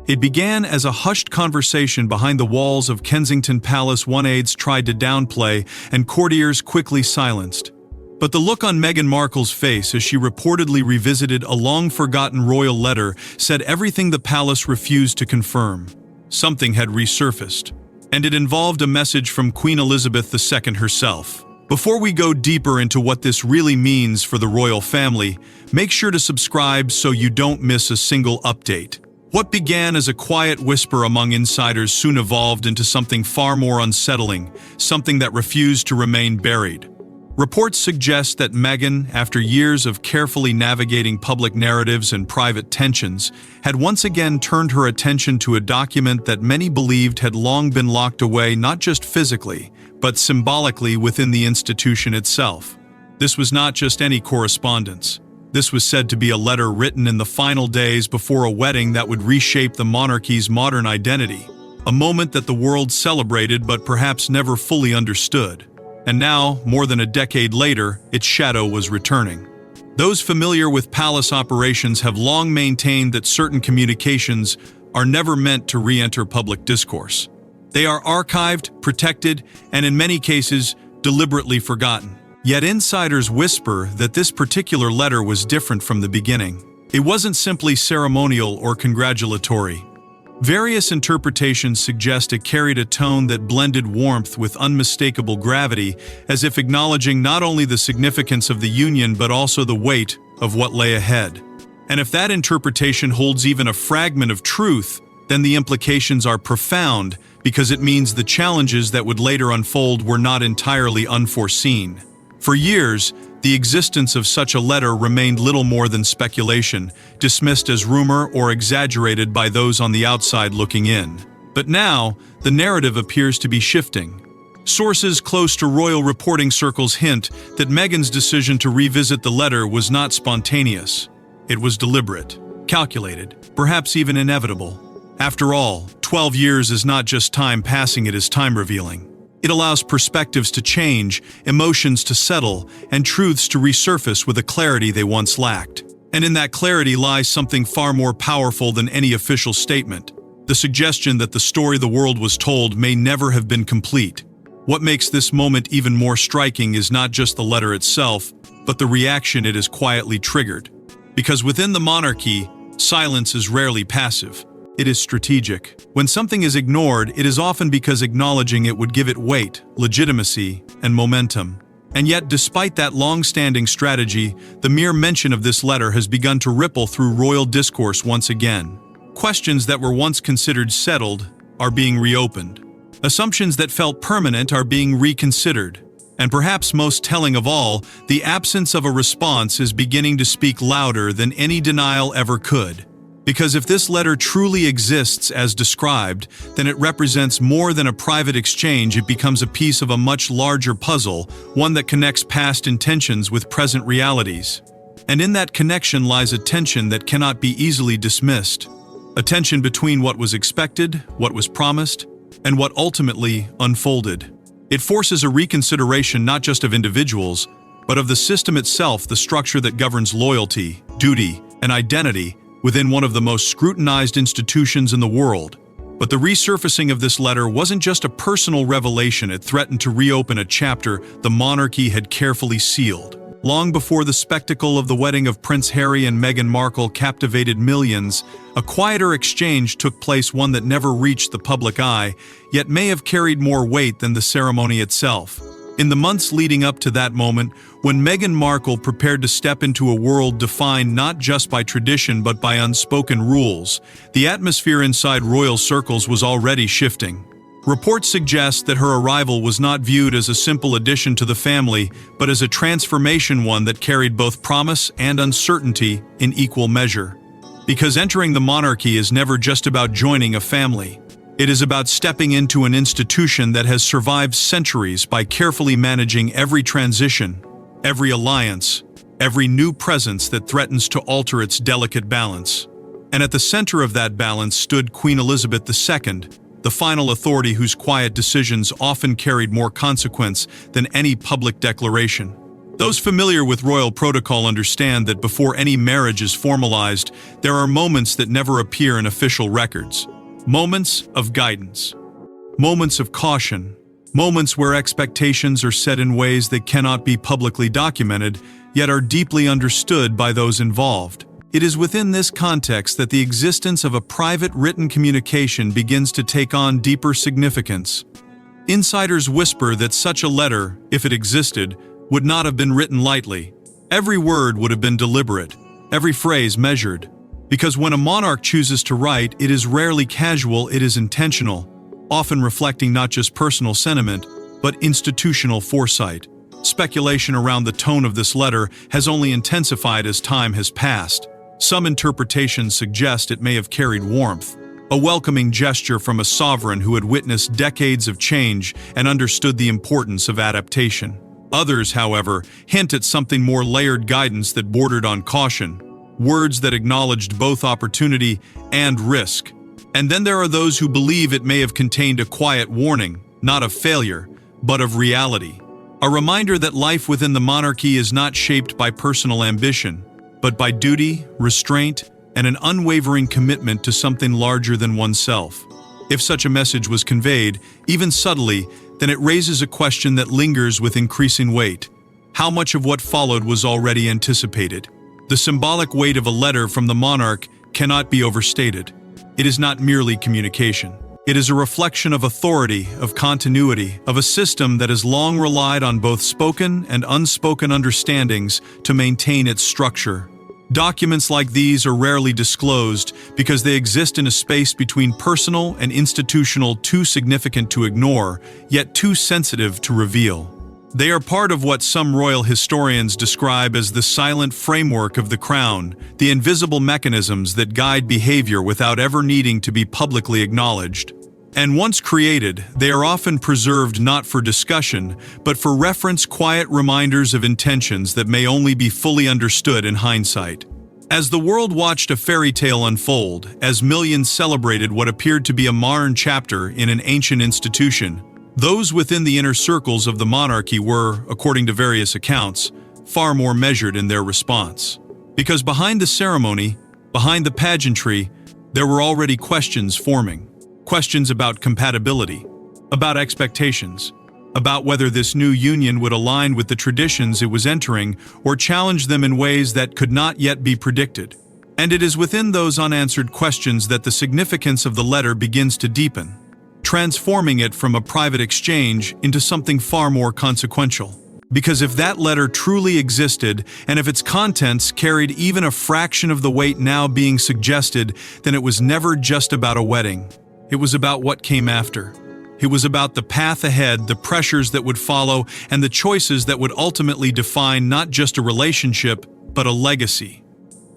It began as a hushed conversation behind the walls of Kensington Palace one aides tried to downplay and courtiers quickly silenced. But the look on Meghan Markle's face as she reportedly revisited a long-forgotten royal letter said everything the palace refused to confirm. Something had resurfaced, and it involved a message from Queen Elizabeth II herself. Before we go deeper into what this really means for the royal family, make sure to subscribe so you don't miss a single update. What began as a quiet whisper among insiders soon evolved into something far more unsettling, something that refused to remain buried. Reports suggest that Meghan, after years of carefully navigating public narratives and private tensions, had once again turned her attention to a document that many believed had long been locked away not just physically, but symbolically within the institution itself. This was not just any correspondence. This was said to be a letter written in the final days before a wedding that would reshape the monarchy's modern identity, a moment that the world celebrated but perhaps never fully understood. And now, more than a decade later, its shadow was returning. Those familiar with palace operations have long maintained that certain communications are never meant to re-enter public discourse. They are archived, protected, and in many cases, deliberately forgotten. Yet insiders whisper that this particular letter was different from the beginning. It wasn't simply ceremonial or congratulatory. Various interpretations suggest it carried a tone that blended warmth with unmistakable gravity, as if acknowledging not only the significance of the union but also the weight of what lay ahead. And if that interpretation holds even a fragment of truth, then the implications are profound, because it means the challenges that would later unfold were not entirely unforeseen. For years, the existence of such a letter remained little more than speculation, dismissed as rumor or exaggerated by those on the outside looking in. But now, the narrative appears to be shifting. Sources close to royal reporting circles hint that Meghan's decision to revisit the letter was not spontaneous. It was deliberate, calculated, perhaps even inevitable. After all, 12 years is not just time passing, it is time revealing. It allows perspectives to change, emotions to settle, and truths to resurface with a clarity they once lacked. And in that clarity lies something far more powerful than any official statement: the suggestion that the story the world was told may never have been complete. What makes this moment even more striking is not just the letter itself, but the reaction it has quietly triggered. Because within the monarchy, silence is rarely passive. It is strategic. When something is ignored, it is often because acknowledging it would give it weight, legitimacy, and momentum. And yet, despite that long-standing strategy, the mere mention of this letter has begun to ripple through royal discourse once again. Questions that were once considered settled are being reopened. Assumptions that felt permanent are being reconsidered. And perhaps most telling of all, the absence of a response is beginning to speak louder than any denial ever could. Because if this letter truly exists as described, then it represents more than a private exchange. It becomes a piece of a much larger puzzle, one that connects past intentions with present realities. And in that connection lies a tension that cannot be easily dismissed. A tension between what was expected, what was promised, and what ultimately unfolded. It forces a reconsideration not just of individuals, but of the system itself, the structure that governs loyalty, duty, and identity within one of the most scrutinized institutions in the world. But the resurfacing of this letter wasn't just a personal revelation. It threatened to reopen a chapter the monarchy had carefully sealed. Long before the spectacle of the wedding of Prince Harry and Meghan Markle captivated millions, a quieter exchange took place, one that never reached the public eye, yet may have carried more weight than the ceremony itself. In the months leading up to that moment, when Meghan Markle prepared to step into a world defined not just by tradition but by unspoken rules, the atmosphere inside royal circles was already shifting. Reports suggest that her arrival was not viewed as a simple addition to the family, but as a transformation, one that carried both promise and uncertainty in equal measure. Because entering the monarchy is never just about joining a family. It is about stepping into an institution that has survived centuries by carefully managing every transition, every alliance, every new presence that threatens to alter its delicate balance. And at the center of that balance stood Queen Elizabeth II, the final authority whose quiet decisions often carried more consequence than any public declaration. Those familiar with royal protocol understand that before any marriage is formalized, there are moments that never appear in official records. Moments of guidance. Moments of caution. Moments where expectations are set in ways that cannot be publicly documented, yet are deeply understood by those involved. It is within this context that the existence of a private written communication begins to take on deeper significance. Insiders whisper that such a letter, if it existed, would not have been written lightly. Every word would have been deliberate, every phrase measured. Because when a monarch chooses to write, it is rarely casual, it is intentional, often reflecting not just personal sentiment, but institutional foresight. Speculation around the tone of this letter has only intensified as time has passed. Some interpretations suggest it may have carried warmth, a welcoming gesture from a sovereign who had witnessed decades of change and understood the importance of adaptation. Others, however, hint at something more layered, guidance that bordered on caution, words that acknowledged both opportunity and risk. And then there are those who believe it may have contained a quiet warning, not of failure, but of reality. A reminder that life within the monarchy is not shaped by personal ambition, but by duty, restraint, and an unwavering commitment to something larger than oneself. If such a message was conveyed, even subtly, then it raises a question that lingers with increasing weight. How much of what followed was already anticipated? The symbolic weight of a letter from the monarch cannot be overstated. It is not merely communication. It is a reflection of authority, of continuity, of a system that has long relied on both spoken and unspoken understandings to maintain its structure. Documents like these are rarely disclosed because they exist in a space between personal and institutional, too significant to ignore, yet too sensitive to reveal. They are part of what some royal historians describe as the silent framework of the crown, the invisible mechanisms that guide behavior without ever needing to be publicly acknowledged. And once created, they are often preserved not for discussion, but for reference, quiet reminders of intentions that may only be fully understood in hindsight. As the world watched a fairy tale unfold, as millions celebrated what appeared to be a modern chapter in an ancient institution, those within the inner circles of the monarchy were, according to various accounts, far more measured in their response. Because behind the ceremony, behind the pageantry, there were already questions forming. Questions about compatibility, about expectations, about whether this new union would align with the traditions it was entering or challenge them in ways that could not yet be predicted. And it is within those unanswered questions that the significance of the letter begins to deepen, transforming it from a private exchange into something far more consequential. Because if that letter truly existed, and if its contents carried even a fraction of the weight now being suggested, then it was never just about a wedding. It was about what came after. It was about the path ahead, the pressures that would follow, and the choices that would ultimately define not just a relationship, but a legacy.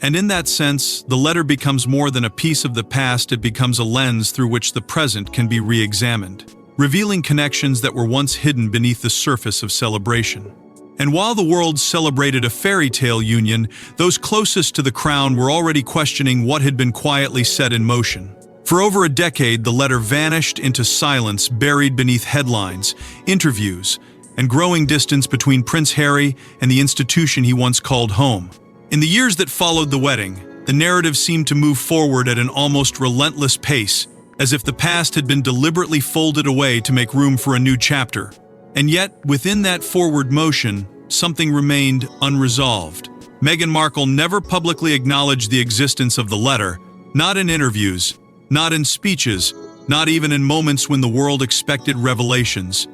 And in that sense, the letter becomes more than a piece of the past, it becomes a lens through which the present can be re-examined, revealing connections that were once hidden beneath the surface of celebration. And while the world celebrated a fairy tale union, those closest to the crown were already questioning what had been quietly set in motion. For over a decade, the letter vanished into silence, buried beneath headlines, interviews, and growing distance between Prince Harry and the institution he once called home. In the years that followed the wedding, the narrative seemed to move forward at an almost relentless pace, as if the past had been deliberately folded away to make room for a new chapter. And yet, within that forward motion, something remained unresolved. Meghan Markle never publicly acknowledged the existence of the letter, not in interviews, not in speeches, not even in moments when the world expected revelations.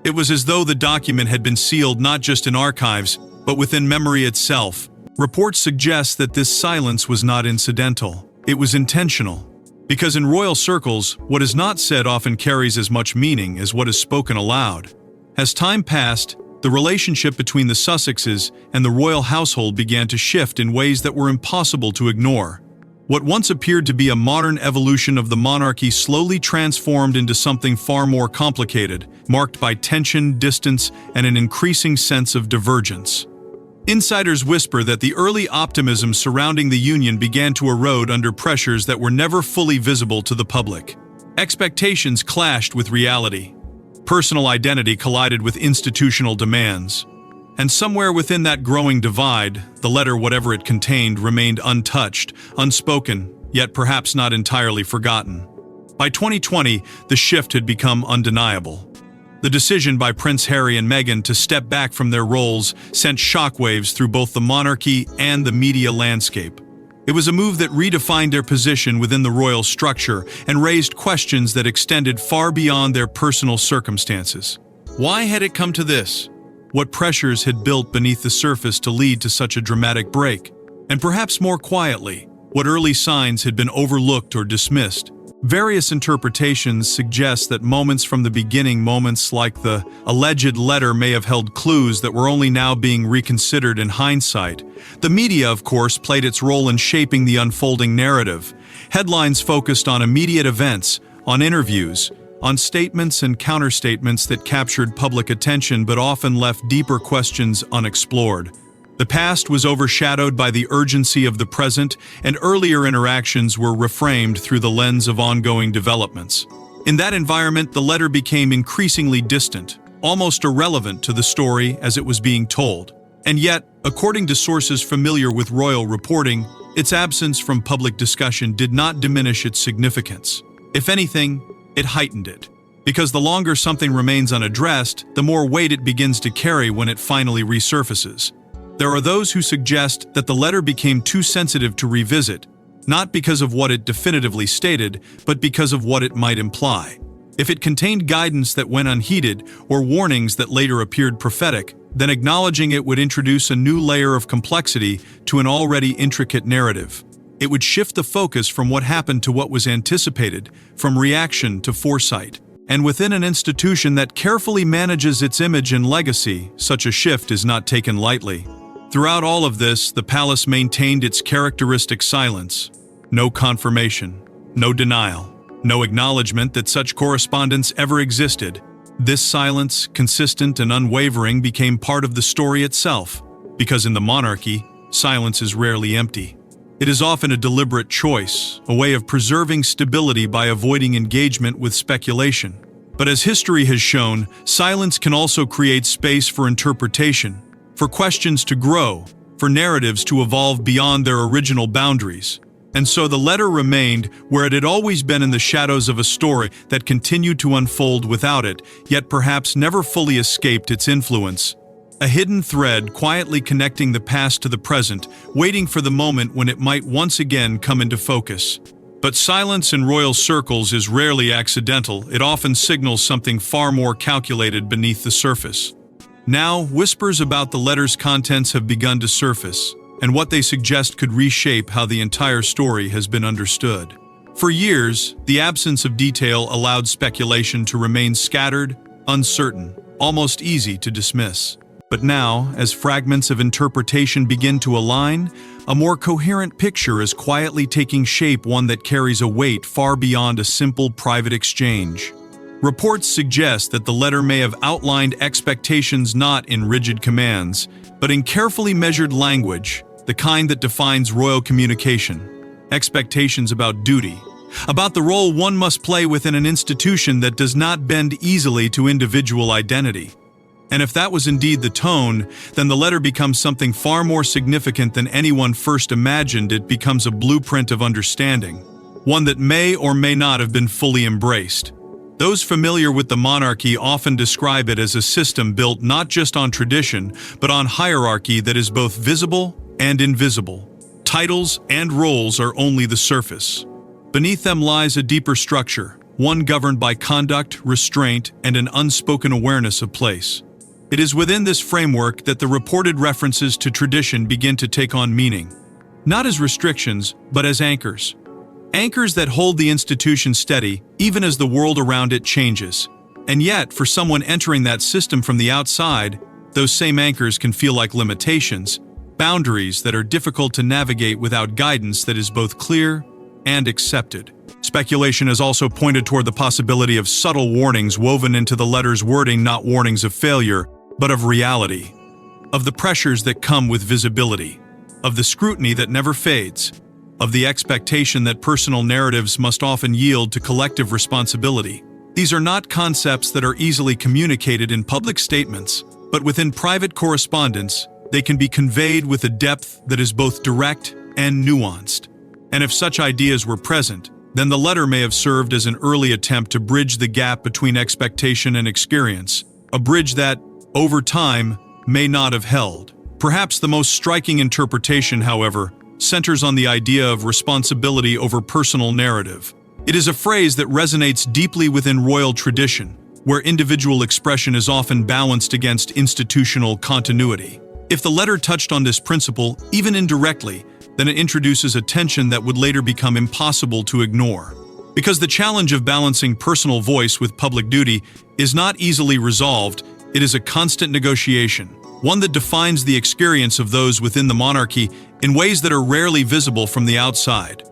It was as though the document had been sealed not just in archives, but within memory itself. Reports suggest that this silence was not incidental. It was intentional. Because in royal circles, what is not said often carries as much meaning as what is spoken aloud. As time passed, the relationship between the Sussexes and the royal household began to shift in ways that were impossible to ignore. What once appeared to be a modern evolution of the monarchy slowly transformed into something far more complicated, marked by tension, distance, and an increasing sense of divergence. Insiders whisper that the early optimism surrounding the union began to erode under pressures that were never fully visible to the public. Expectations clashed with reality. Personal identity collided with institutional demands. And somewhere within that growing divide, the letter, whatever it contained, remained untouched, unspoken, yet perhaps not entirely forgotten. By 2020, the shift had become undeniable. The decision by Prince Harry and Meghan to step back from their roles sent shockwaves through both the monarchy and the media landscape. It was a move that redefined their position within the royal structure and raised questions that extended far beyond their personal circumstances. Why had it come to this? What pressures had built beneath the surface to lead to such a dramatic break? And perhaps more quietly, what early signs had been overlooked or dismissed? Various interpretations suggest that moments from the beginning, moments like the alleged letter, may have held clues that were only now being reconsidered in hindsight. The media, of course, played its role in shaping the unfolding narrative. Headlines focused on immediate events, on interviews, on statements and counterstatements that captured public attention but often left deeper questions unexplored. The past was overshadowed by the urgency of the present, and earlier interactions were reframed through the lens of ongoing developments. In that environment, the letter became increasingly distant, almost irrelevant to the story as it was being told. And yet, according to sources familiar with royal reporting, its absence from public discussion did not diminish its significance. If anything, it heightened it. Because the longer something remains unaddressed, the more weight it begins to carry when it finally resurfaces. There are those who suggest that the letter became too sensitive to revisit, not because of what it definitively stated, but because of what it might imply. If it contained guidance that went unheeded or warnings that later appeared prophetic, then acknowledging it would introduce a new layer of complexity to an already intricate narrative. It would shift the focus from what happened to what was anticipated, from reaction to foresight. And within an institution that carefully manages its image and legacy, such a shift is not taken lightly. Throughout all of this, the palace maintained its characteristic silence. No confirmation, no denial, no acknowledgement that such correspondence ever existed. This silence, consistent and unwavering, became part of the story itself, because in the monarchy, silence is rarely empty. It is often a deliberate choice, a way of preserving stability by avoiding engagement with speculation. But as history has shown, silence can also create space for interpretation, for questions to grow, for narratives to evolve beyond their original boundaries. And so the letter remained where it had always been, in the shadows of a story that continued to unfold without it, yet perhaps never fully escaped its influence. A hidden thread quietly connecting the past to the present, waiting for the moment when it might once again come into focus. But silence in royal circles is rarely accidental. It often signals something far more calculated beneath the surface. Now, whispers about the letter's contents have begun to surface, and what they suggest could reshape how the entire story has been understood. For years, the absence of detail allowed speculation to remain scattered, uncertain, almost easy to dismiss. But now, as fragments of interpretation begin to align, a more coherent picture is quietly taking shape, one that carries a weight far beyond a simple private exchange. Reports suggest that the letter may have outlined expectations not in rigid commands, but in carefully measured language, the kind that defines royal communication. Expectations about duty, about the role one must play within an institution that does not bend easily to individual identity. And if that was indeed the tone, then the letter becomes something far more significant than anyone first imagined. It becomes a blueprint of understanding, one that may or may not have been fully embraced. Those familiar with the monarchy often describe it as a system built not just on tradition, but on hierarchy that is both visible and invisible. Titles and roles are only the surface. Beneath them lies a deeper structure, one governed by conduct, restraint, and an unspoken awareness of place. It is within this framework that the reported references to tradition begin to take on meaning, not as restrictions, but as anchors. Anchors that hold the institution steady, even as the world around it changes. And yet, for someone entering that system from the outside, those same anchors can feel like limitations, boundaries that are difficult to navigate without guidance that is both clear and accepted. Speculation has also pointed toward the possibility of subtle warnings woven into the letter's wording, not warnings of failure, but of reality, of the pressures that come with visibility, of the scrutiny that never fades, of the expectation that personal narratives must often yield to collective responsibility. These are not concepts that are easily communicated in public statements, But within private correspondence, they can be conveyed with a depth that is both direct and nuanced. And if such ideas were present, then the letter may have served as an early attempt to bridge the gap between expectation and experience, a bridge that, over time, may not have held. Perhaps the most striking interpretation, however, centers on the idea of responsibility over personal narrative. It is a phrase that resonates deeply within royal tradition, where individual expression is often balanced against institutional continuity. If the letter touched on this principle, even indirectly, then it introduces a tension that would later become impossible to ignore. Because the challenge of balancing personal voice with public duty is not easily resolved, it is a constant negotiation, one that defines the experience of those within the monarchy in ways that are rarely visible from the outside.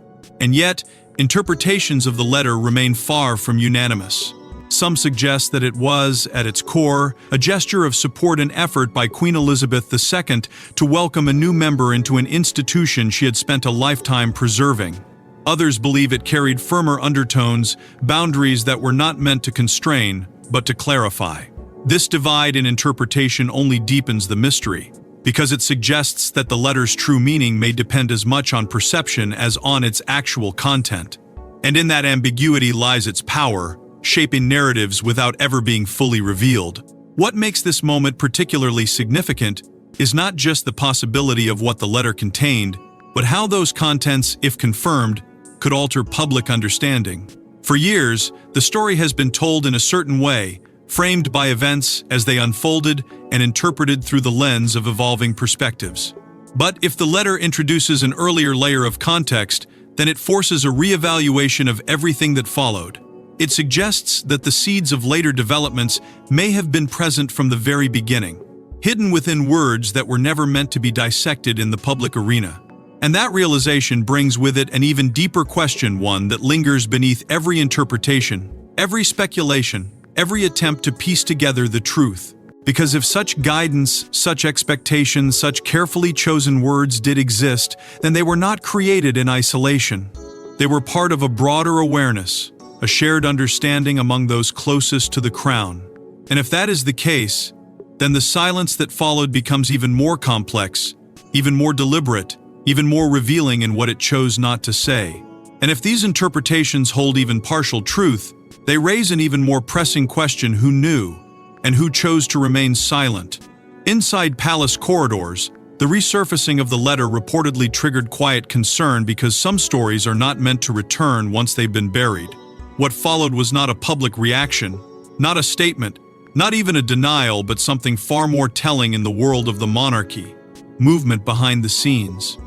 And yet, interpretations of the letter remain far from unanimous. Some suggest that it was, at its core, a gesture of support and effort by Queen Elizabeth II to welcome a new member into an institution she had spent a lifetime preserving. Others believe it carried firmer undertones, boundaries that were not meant to constrain, but to clarify. This divide in interpretation only deepens the mystery, because it suggests that the letter's true meaning may depend as much on perception as on its actual content. And in that ambiguity lies its power, shaping narratives without ever being fully revealed. What makes this moment particularly significant is not just the possibility of what the letter contained, but how those contents, if confirmed, could alter public understanding. For years, the story has been told in a certain way, framed by events as they unfolded and interpreted through the lens of evolving perspectives. But if the letter introduces an earlier layer of context, then it forces a reevaluation of everything that followed. It suggests that the seeds of later developments may have been present from the very beginning, hidden within words that were never meant to be dissected in the public arena. And that realization brings with it an even deeper question, one that lingers beneath every interpretation, every speculation, every attempt to piece together the truth. Because if such guidance, such expectations, such carefully chosen words did exist, then they were not created in isolation. They were part of a broader awareness, a shared understanding among those closest to the crown. And if that is the case, then the silence that followed becomes even more complex, even more deliberate, even more revealing in what it chose not to say. And if these interpretations hold even partial truth, they raise an even more pressing question: who knew, and who chose to remain silent? Inside palace corridors, the resurfacing of the letter reportedly triggered quiet concern because some stories are not meant to return once they've been buried. What followed was not a public reaction, not a statement, not even a denial, but something far more telling in the world of the monarchy: movement behind the scenes.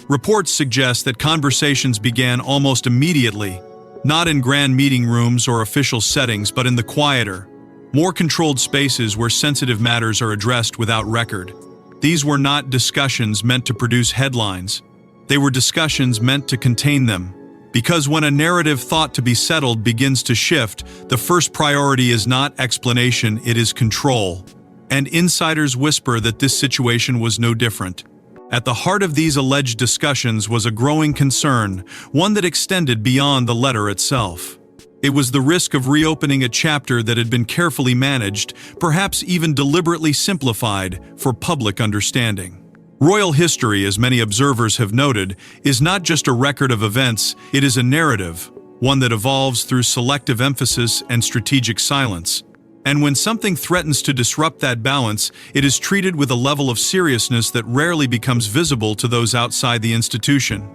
Reports suggest that conversations began almost immediately, not in grand meeting rooms or official settings, but in the quieter, more controlled spaces where sensitive matters are addressed without record. These were not discussions meant to produce headlines. They were discussions meant to contain them. Because when a narrative thought to be settled begins to shift, the first priority is not explanation, it is control. And insiders whisper that this situation was no different. At the heart of these alleged discussions was a growing concern, one that extended beyond the letter itself. It was the risk of reopening a chapter that had been carefully managed, perhaps even deliberately simplified, for public understanding. Royal history, as many observers have noted, is not just a record of events, it is a narrative, one that evolves through selective emphasis and strategic silence. And when something threatens to disrupt that balance, it is treated with a level of seriousness that rarely becomes visible to those outside the institution.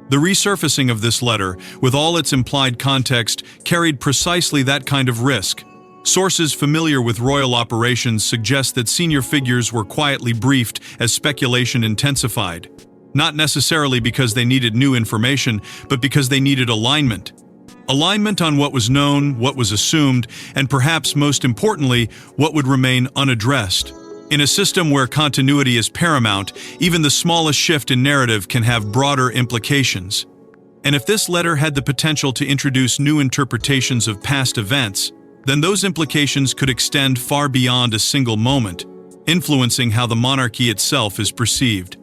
The resurfacing of this letter, with all its implied context, carried precisely that kind of risk. Sources familiar with royal operations suggest that senior figures were quietly briefed as speculation intensified, not necessarily because they needed new information, but because they needed alignment. Alignment on what was known, what was assumed, and perhaps most importantly, what would remain unaddressed. In a system where continuity is paramount, even the smallest shift in narrative can have broader implications. And if this letter had the potential to introduce new interpretations of past events, then those implications could extend far beyond a single moment, influencing how the monarchy itself is perceived.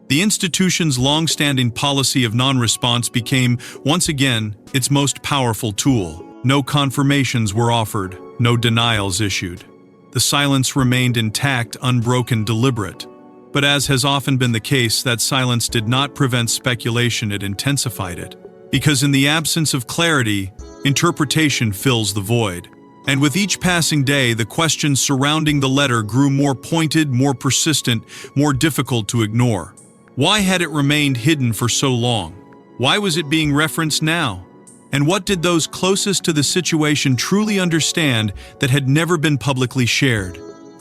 The institution's long-standing policy of non-response became, once again, its most powerful tool. No confirmations were offered, no denials issued. The silence remained intact, unbroken, deliberate. But as has often been the case, that silence did not prevent speculation, it intensified it. Because in the absence of clarity, interpretation fills the void. And with each passing day, the questions surrounding the letter grew more pointed, more persistent, more difficult to ignore. Why had it remained hidden for so long? Why was it being referenced now? And what did those closest to the situation truly understand that had never been publicly shared?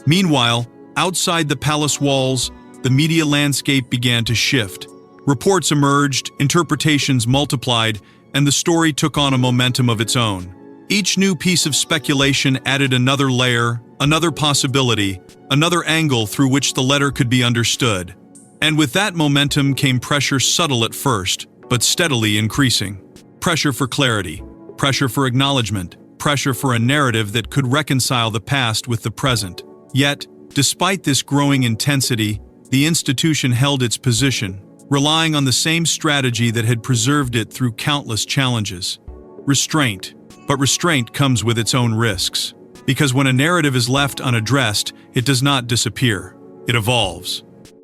Meanwhile, outside the palace walls, the media landscape began to shift. Reports emerged, interpretations multiplied, and the story took on a momentum of its own. Each new piece of speculation added another layer, another possibility, another angle through which the letter could be understood. And with that momentum came pressure, subtle at first, but steadily increasing. Pressure for clarity, pressure for acknowledgement, pressure for a narrative that could reconcile the past with the present. Yet, despite this growing intensity, the institution held its position, relying on the same strategy that had preserved it through countless challenges. Restraint. But restraint comes with its own risks. Because when a narrative is left unaddressed, it does not disappear. It evolves.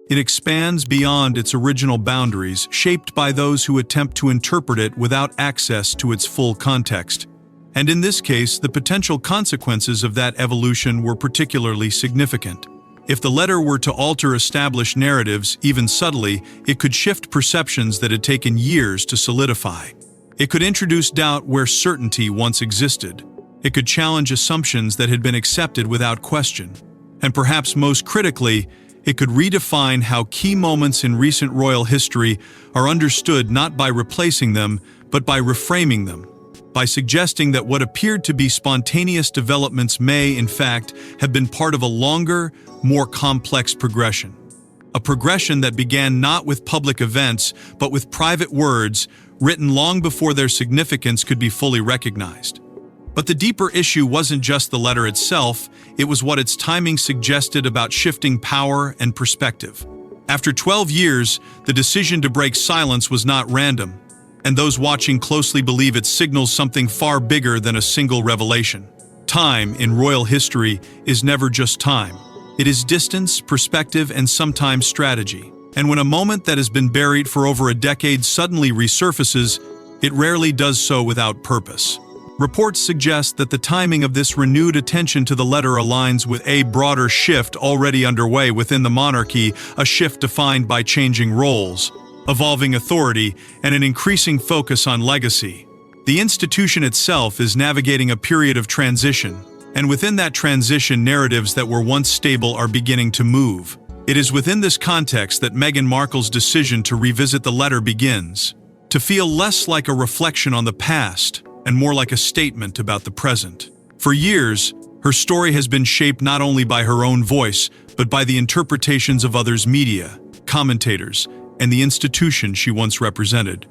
It expands beyond its original boundaries, shaped by those who attempt to interpret it without access to its full context. And in this case, the potential consequences of that evolution were particularly significant. If the letter were to alter established narratives, even subtly, it could shift perceptions that had taken years to solidify. It could introduce doubt where certainty once existed. It could challenge assumptions that had been accepted without question. And perhaps most critically, it could redefine how key moments in recent royal history are understood, not by replacing them, but by reframing them, by suggesting that what appeared to be spontaneous developments may, in fact, have been part of a longer, more complex progression. A progression that began not with public events, but with private words written long before their significance could be fully recognized. But the deeper issue wasn't just the letter itself, it was what its timing suggested about shifting power and perspective. After 12 years, the decision to break silence was not random, and those watching closely believe it signals something far bigger than a single revelation. Time, in royal history, is never just time. It is distance, perspective, and sometimes strategy. And when a moment that has been buried for over a decade suddenly resurfaces, it rarely does so without purpose. Reports suggest that the timing of this renewed attention to the letter aligns with a broader shift already underway within the monarchy, a shift defined by changing roles, evolving authority, and an increasing focus on legacy. The institution itself is navigating a period of transition, and within that transition, narratives that were once stable are beginning to move. It is within this context that Meghan Markle's decision to revisit the letter begins, to feel less like a reflection on the past and more like a statement about the present. For years, her story has been shaped not only by her own voice, but by the interpretations of others' media, commentators, and the institution she once represented.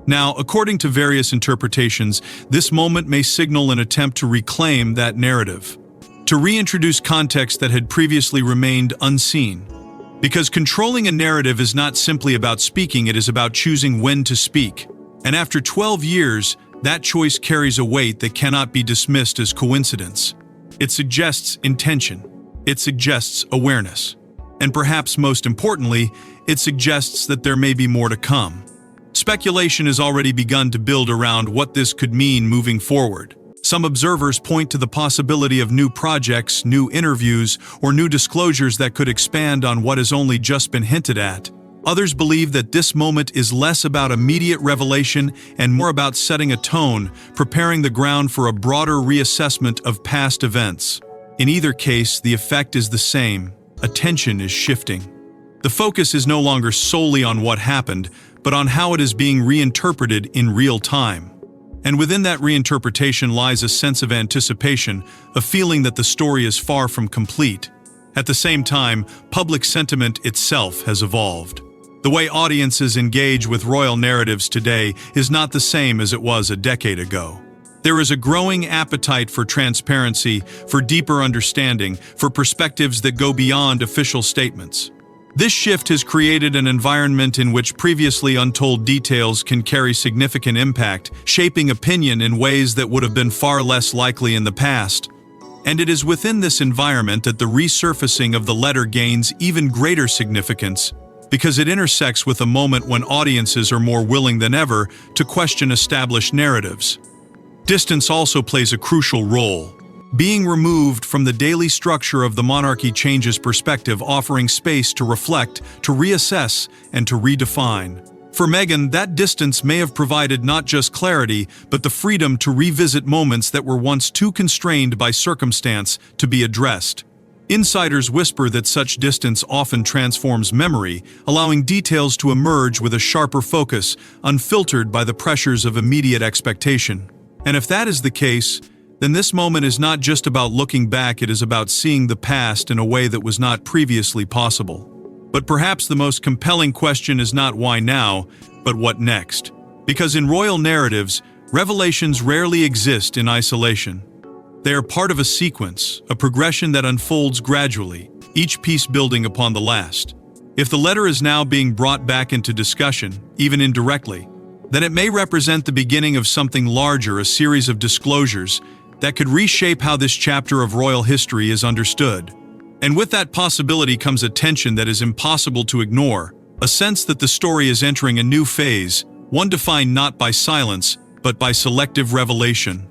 Now, according to various interpretations, this moment may signal an attempt to reclaim that narrative, to reintroduce context that had previously remained unseen. Because controlling a narrative is not simply about speaking, it is about choosing when to speak. And after 12 years, that choice carries a weight that cannot be dismissed as coincidence. It suggests intention. It suggests awareness. And perhaps most importantly, it suggests that there may be more to come. Speculation has already begun to build around what this could mean moving forward. Some observers point to the possibility of new projects, new interviews, or new disclosures that could expand on what has only just been hinted at. Others believe that this moment is less about immediate revelation and more about setting a tone, preparing the ground for a broader reassessment of past events. In either case, the effect is the same. Attention is shifting. The focus is no longer solely on what happened, but on how it is being reinterpreted in real time. And within that reinterpretation lies a sense of anticipation, a feeling that the story is far from complete. At the same time, public sentiment itself has evolved. The way audiences engage with royal narratives today is not the same as it was a decade ago. There is a growing appetite for transparency, for deeper understanding, for perspectives that go beyond official statements. This shift has created an environment in which previously untold details can carry significant impact, shaping opinion in ways that would have been far less likely in the past. And it is within this environment that the resurfacing of the letter gains even greater significance, because it intersects with a moment when audiences are more willing than ever to question established narratives. Distance also plays a crucial role. Being removed from the daily structure of the monarchy changes perspective, offering space to reflect, to reassess, and to redefine. For Meghan, that distance may have provided not just clarity, but the freedom to revisit moments that were once too constrained by circumstance to be addressed. Insiders whisper that such distance often transforms memory, allowing details to emerge with a sharper focus, unfiltered by the pressures of immediate expectation. And if that is the case, then this moment is not just about looking back, it is about seeing the past in a way that was not previously possible. But perhaps the most compelling question is not why now, but what next? Because in royal narratives, revelations rarely exist in isolation. They are part of a sequence, a progression that unfolds gradually, each piece building upon the last. If the letter is now being brought back into discussion, even indirectly, then it may represent the beginning of something larger, a series of disclosures that could reshape how this chapter of royal history is understood. And with that possibility comes a tension that is impossible to ignore, a sense that the story is entering a new phase, one defined not by silence, but by selective revelation.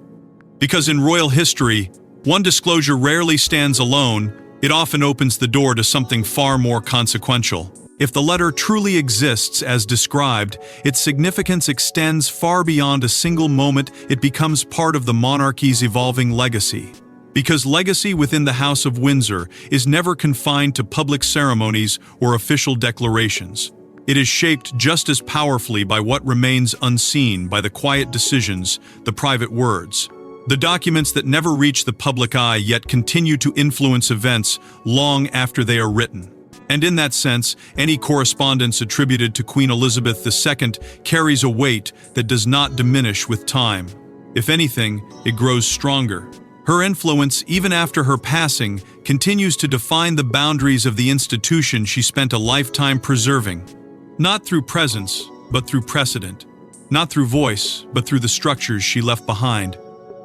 Because in royal history, one disclosure rarely stands alone, it often opens the door to something far more consequential. If the letter truly exists as described, its significance extends far beyond a single moment. It becomes part of the monarchy's evolving legacy. Because legacy within the House of Windsor is never confined to public ceremonies or official declarations. It is shaped just as powerfully by what remains unseen, by the quiet decisions, the private words. The documents that never reach the public eye yet continue to influence events long after they are written. And in that sense, any correspondence attributed to Queen Elizabeth II carries a weight that does not diminish with time. If anything, it grows stronger. Her influence, even after her passing, continues to define the boundaries of the institution she spent a lifetime preserving. Not through presence, but through precedent. Not through voice, but through the structures she left behind.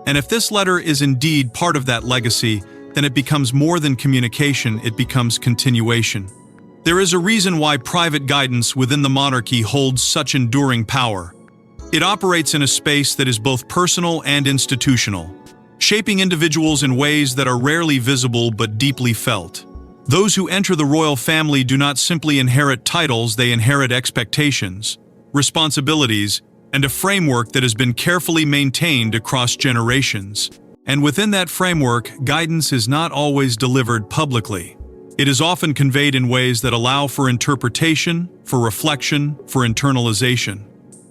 And if this letter is indeed part of that legacy, then it becomes more than communication, it becomes continuation. There is a reason why private guidance within the monarchy holds such enduring power. It operates in a space that is both personal and institutional, shaping individuals in ways that are rarely visible but deeply felt. Those who enter the royal family do not simply inherit titles, they inherit expectations, responsibilities, and a framework that has been carefully maintained across generations. And within that framework, guidance is not always delivered publicly. It is often conveyed in ways that allow for interpretation, for reflection, for internalization.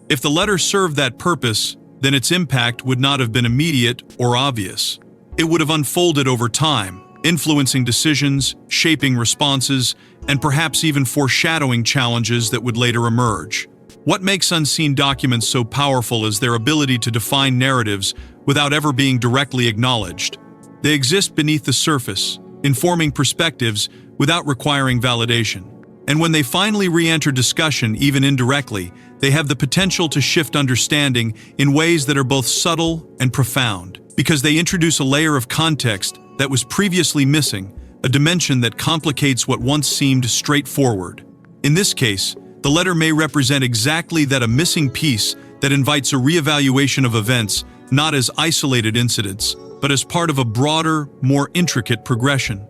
If the letter served that purpose, then its impact would not have been immediate or obvious. It would have unfolded over time, influencing decisions, shaping responses, and perhaps even foreshadowing challenges that would later emerge. What makes unseen documents so powerful is their ability to define narratives without ever being directly acknowledged. They exist beneath the surface, informing perspectives without requiring validation. And when they finally re-enter discussion, even indirectly, they have the potential to shift understanding in ways that are both subtle and profound, because they introduce a layer of context that was previously missing, a dimension that complicates what once seemed straightforward. In this case, the letter may represent exactly that, a missing piece that invites a reevaluation of events, not as isolated incidents, but as part of a broader, more intricate progression.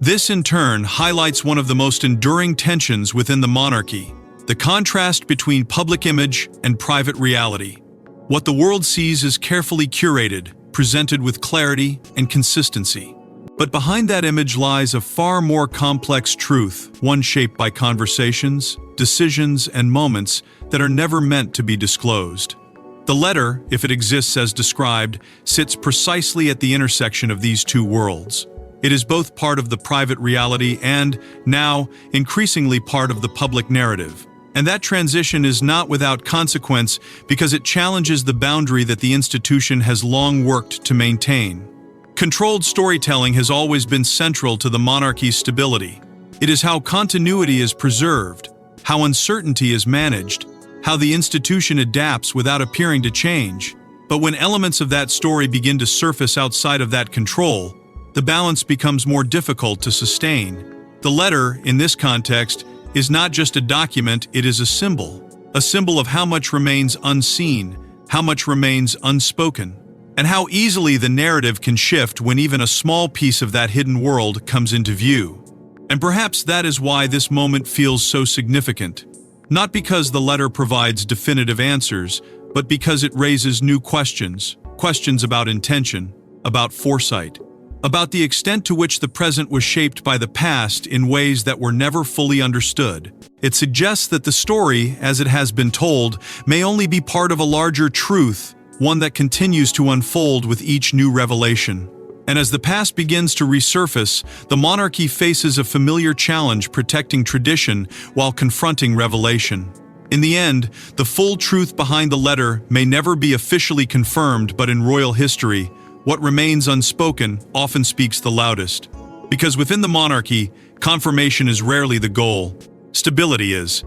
This, in turn, highlights one of the most enduring tensions within the monarchy: the contrast between public image and private reality. What the world sees is carefully curated, presented with clarity and consistency. But behind that image lies a far more complex truth, one shaped by conversations, decisions, and moments that are never meant to be disclosed. The letter, if it exists as described, sits precisely at the intersection of these two worlds. It is both part of the private reality and, now, increasingly part of the public narrative. And that transition is not without consequence, because it challenges the boundary that the institution has long worked to maintain. Controlled storytelling has always been central to the monarchy's stability. It is how continuity is preserved, how uncertainty is managed, how the institution adapts without appearing to change. But when elements of that story begin to surface outside of that control, the balance becomes more difficult to sustain. The letter, in this context, is not just a document, it is a symbol of how much remains unseen, how much remains unspoken, and how easily the narrative can shift when even a small piece of that hidden world comes into view. And perhaps that is why this moment feels so significant. Not because the letter provides definitive answers, but because it raises new questions about intention, about foresight, about the extent to which the present was shaped by the past in ways that were never fully understood. It suggests that the story, as it has been told, may only be part of a larger truth, one that continues to unfold with each new revelation. And as the past begins to resurface, the monarchy faces a familiar challenge, protecting tradition while confronting revelation. In the end, the full truth behind the letter may never be officially confirmed, but in royal history, what remains unspoken often speaks the loudest. Because within the monarchy, confirmation is rarely the goal. Stability is.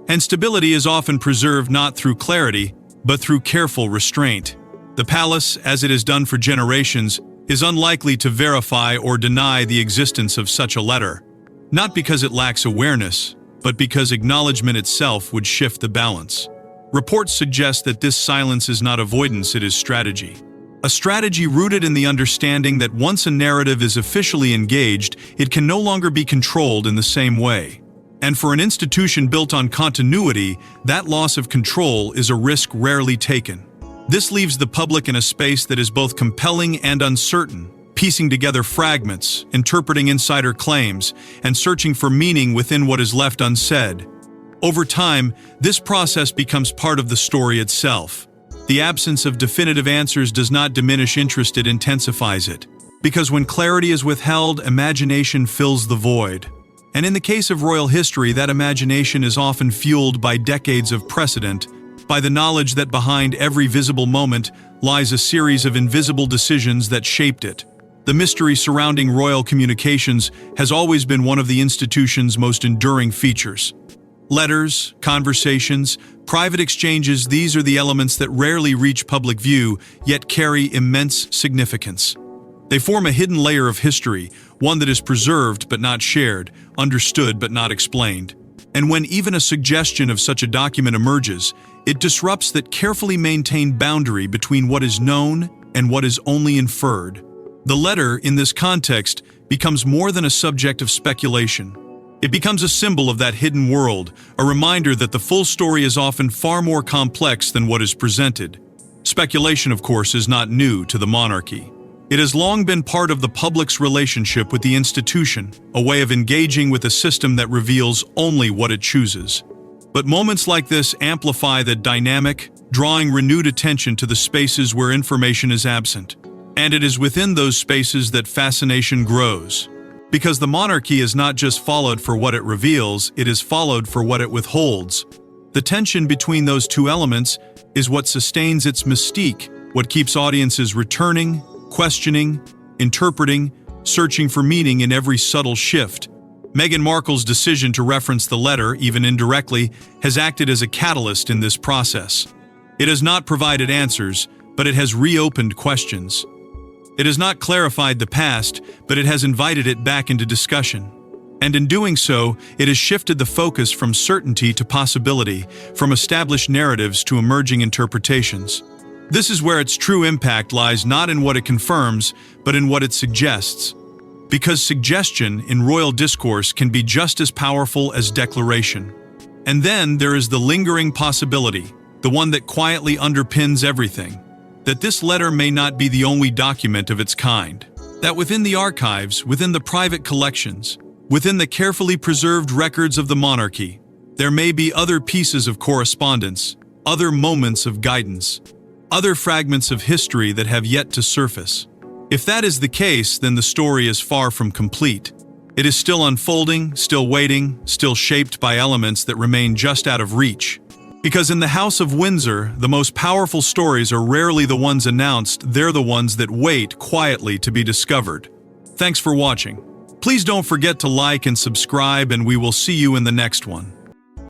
And stability is often preserved not through clarity, but through careful restraint. The palace, as it has done for generations, is unlikely to verify or deny the existence of such a letter. Not because it lacks awareness, but because acknowledgement itself would shift the balance. Reports suggest that this silence is not avoidance, it is strategy. A strategy rooted in the understanding that once a narrative is officially engaged, it can no longer be controlled in the same way. And for an institution built on continuity, that loss of control is a risk rarely taken. This leaves the public in a space that is both compelling and uncertain, piecing together fragments, interpreting insider claims, and searching for meaning within what is left unsaid. Over time, this process becomes part of the story itself. The absence of definitive answers does not diminish interest, it intensifies it. Because when clarity is withheld, imagination fills the void. And in the case of royal history, that imagination is often fueled by decades of precedent, by the knowledge that behind every visible moment lies a series of invisible decisions that shaped it. The mystery surrounding royal communications has always been one of the institution's most enduring features. Letters, conversations, private exchanges, these are the elements that rarely reach public view, yet carry immense significance. They form a hidden layer of history, one that is preserved but not shared, understood but not explained. And when even a suggestion of such a document emerges, it disrupts that carefully maintained boundary between what is known and what is only inferred. The letter, in this context, becomes more than a subject of speculation. It becomes a symbol of that hidden world, a reminder that the full story is often far more complex than what is presented. Speculation, of course, is not new to the monarchy. It has long been part of the public's relationship with the institution, a way of engaging with a system that reveals only what it chooses. But moments like this amplify the dynamic, drawing renewed attention to the spaces where information is absent. And it is within those spaces that fascination grows. Because the monarchy is not just followed for what it reveals, it is followed for what it withholds. The tension between those two elements is what sustains its mystique, what keeps audiences returning, questioning, interpreting, searching for meaning in every subtle shift. Meghan Markle's decision to reference the letter, even indirectly, has acted as a catalyst in this process. It has not provided answers, but it has reopened questions. It has not clarified the past, but it has invited it back into discussion. And in doing so, it has shifted the focus from certainty to possibility, from established narratives to emerging interpretations. This is where its true impact lies, not in what it confirms, but in what it suggests. Because suggestion in royal discourse can be just as powerful as declaration. And then there is the lingering possibility, the one that quietly underpins everything, that this letter may not be the only document of its kind. That within the archives, within the private collections, within the carefully preserved records of the monarchy, there may be other pieces of correspondence, other moments of guidance, other fragments of history that have yet to surface. If that is the case, then the story is far from complete. It is still unfolding, still waiting, still shaped by elements that remain just out of reach. Because in the House of Windsor, the most powerful stories are rarely the ones announced, they're the ones that wait quietly to be discovered. Thanks for watching. Please don't forget to like and subscribe, and we will see you in the next one.